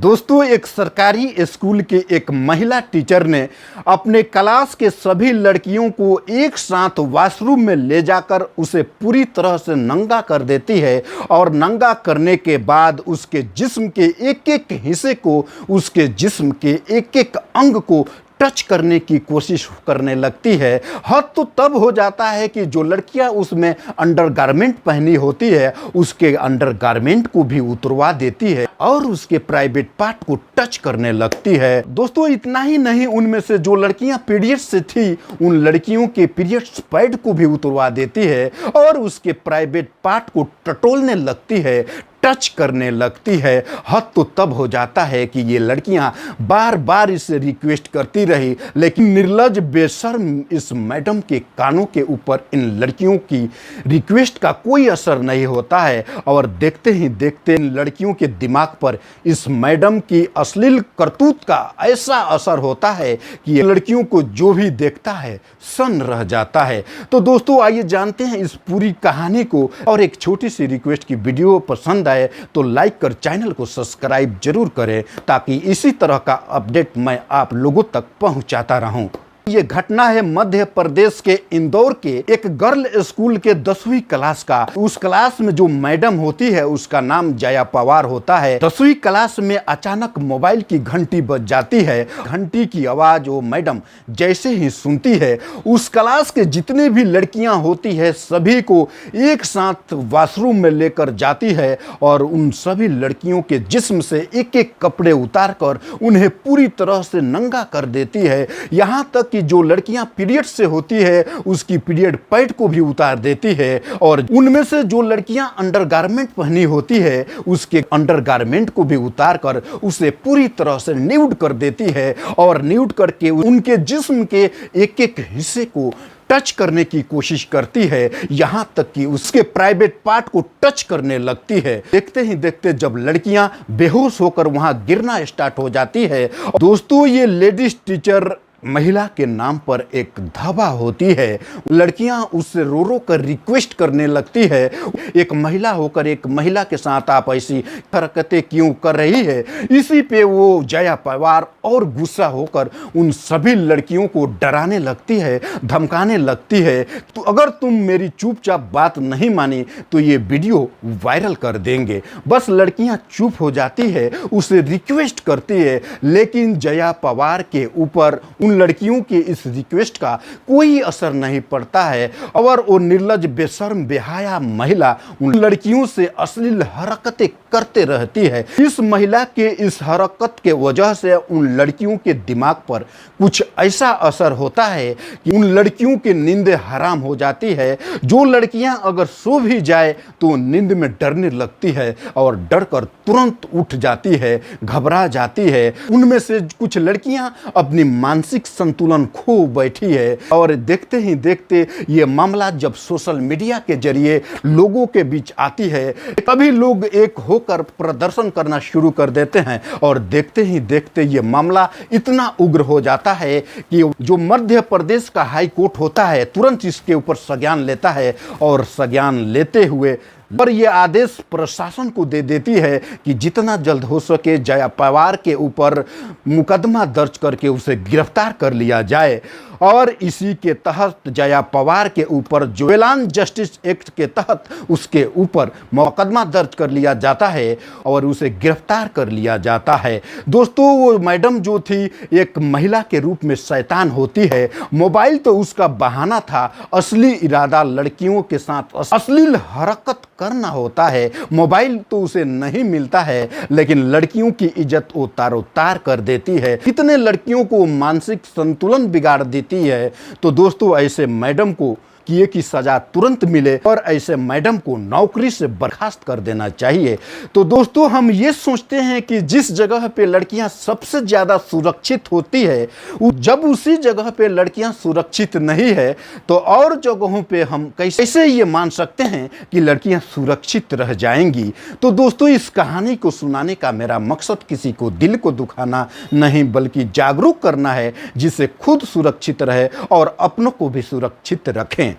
दोस्तों, एक सरकारी स्कूल के एक महिला टीचर ने अपने क्लास के सभी लड़कियों को एक साथ वॉशरूम में ले जाकर उसे पूरी तरह से नंगा कर देती है और नंगा करने के बाद उसके जिस्म के एक एक हिस्से को, उसके जिस्म के एक एक अंग को टच करने की कोशिश करने लगती है। हद तो तब हो जाता है कि जो लड़कियां उसमें अंडरगारमेंट पहनी होती है उसके अंडरगारमेंट को भी उतरवा देती है और उसके प्राइवेट पार्ट को टच करने लगती है। दोस्तों, इतना ही नहीं, उनमें से जो लड़कियां पीरियड्स से थी उन लड़कियों के पीरियड्स पैड को भी उतरवा देती है और उसके प्राइवेट पार्ट को टटोलने लगती है, टच करने लगती है। हद तो तब हो जाता है कि ये लड़कियां बार बार इसे रिक्वेस्ट करती रही, लेकिन निर्लज बेशर्म इस मैडम के कानों के ऊपर इन लड़कियों की रिक्वेस्ट का कोई असर नहीं होता है और देखते ही देखते इन लड़कियों के दिमाग पर इस मैडम की अश्लील करतूत का ऐसा असर होता है कि ये लड़कियों को जो भी देखता है सन्न रह जाता है। तो दोस्तों, आइए जानते हैं इस पूरी कहानी को। और एक छोटी सी रिक्वेस्ट की वीडियो पसंद आए तो लाइक कर चैनल को सब्सक्राइब जरूर करें ताकि इसी तरह का अपडेट मैं आप लोगों तक पहुंचाता रहूं। ये घटना है मध्य प्रदेश के इंदौर के एक गर्ल स्कूल के 10वीं क्लास का। उस क्लास में जो मैडम होती है उसका नाम जया पवार होता है। 10वीं क्लास में अचानक मोबाइल की घंटी बज जाती है। घंटी की आवाज वो मैडम जैसे ही सुनती है, उस क्लास के जितने भी लड़कियां होती है सभी को एक साथ वॉशरूम में लेकर जाती है और उन सभी लड़कियों के जिस्म से एक एक कपड़े उतार कर उन्हें पूरी तरह से नंगा कर देती है। यहाँ तक कि जो लड़कियां पीरियड से होती है उसकी पीरियड पैड को भी उतार देती है और उनमें से जो लड़कियां अंडरगारमेंट पहनी होती है उसके अंडरगारमेंट को भी उतार कर उसे पूरी तरह से न्यूड कर देती है और न्यूड करके उनके जिस्म के एक एक हिस्से को टच करने की कोशिश करती है, यहां तक कि उसके प्राइवेट पार्ट को टच करने लगती है। देखते ही देखते जब लड़कियां बेहोश होकर वहां गिरना स्टार्ट हो जाती है। दोस्तों, ये लेडीज टीचर महिला के नाम पर एक धाबा होती है। लड़कियां उससे रो रो कर रिक्वेस्ट करने लगती है, एक महिला होकर एक महिला के साथ आप ऐसी हरकतें क्यों कर रही है। इसी पे वो जया पवार और गुस्सा होकर उन सभी लड़कियों को डराने लगती है, धमकाने लगती है। तो अगर तुम मेरी चुपचाप बात नहीं मानी तो ये वीडियो वायरल कर देंगे। बस लड़कियां चुप हो जाती है, उसे रिक्वेस्ट करती है, लेकिन जया पवार के ऊपर लड़कियों के इस रिक्वेस्ट का कोई असर नहीं पड़ता है और वो निर्लज बेशर्म बेहाया महिला उन लड़कियों से अश्लील हरकतें करते रहती है। इस महिला के इस हरकत के वजह से उन लड़कियों के दिमाग पर कुछ ऐसा असर होता है कि उन लड़कियों की नींद हराम हो जाती है। जो लड़कियां अगर सो भी जाए तो नींद में डरने लगती है और डर कर तुरंत उठ जाती है, घबरा जाती है। उनमें से कुछ लड़कियां अपनी मानसिक संतुलन खो बैठी है और देखते ही देखते ये मामला जब सोशल मीडिया के जरिए लोगों के बीच आती है तभी लोग एक होकर प्रदर्शन करना शुरू कर देते हैं और देखते ही देखते ये मामला इतना उग्र हो जाता है कि जो मध्य प्रदेश का हाई कोर्ट होता है तुरंत इसके ऊपर संज्ञान लेता है और संज्ञान लेते हुए पर यह आदेश प्रशासन को दे देती है कि जितना जल्द हो सके जया पवार के ऊपर मुकदमा दर्ज करके उसे गिरफ्तार कर लिया जाए। और इसी के तहत जया पवार के ऊपर जुवेनाइल जस्टिस एक्ट के तहत उसके ऊपर मुकदमा दर्ज कर लिया जाता है और उसे गिरफ्तार कर लिया जाता है। दोस्तों, वो मैडम जो थी एक महिला के रूप में शैतान होती है। मोबाइल तो उसका बहाना था, असली इरादा लड़कियों के साथ अश्लील हरकत करना होता है। मोबाइल तो उसे नहीं मिलता है लेकिन लड़कियों की इज्जत वो तारोतार कर देती है, कितने लड़कियों को मानसिक संतुलन बिगाड़ देती है। तो दोस्तों, ऐसे मैडम को किए की सजा तुरंत मिले और ऐसे मैडम को नौकरी से बर्खास्त कर देना चाहिए। तो दोस्तों, हम ये सोचते हैं कि जिस जगह पे लड़कियां सबसे ज़्यादा सुरक्षित होती है जब उसी जगह पे लड़कियां सुरक्षित नहीं है तो और जगहों पे हम कैसे ये मान सकते हैं कि लड़कियां सुरक्षित रह जाएंगी। तो दोस्तों, इस कहानी को सुनाने का मेरा मकसद किसी को दिल को दुखाना नहीं बल्कि जागरूक करना है जिससे खुद सुरक्षित रहे और अपनों को भी सुरक्षित रखें।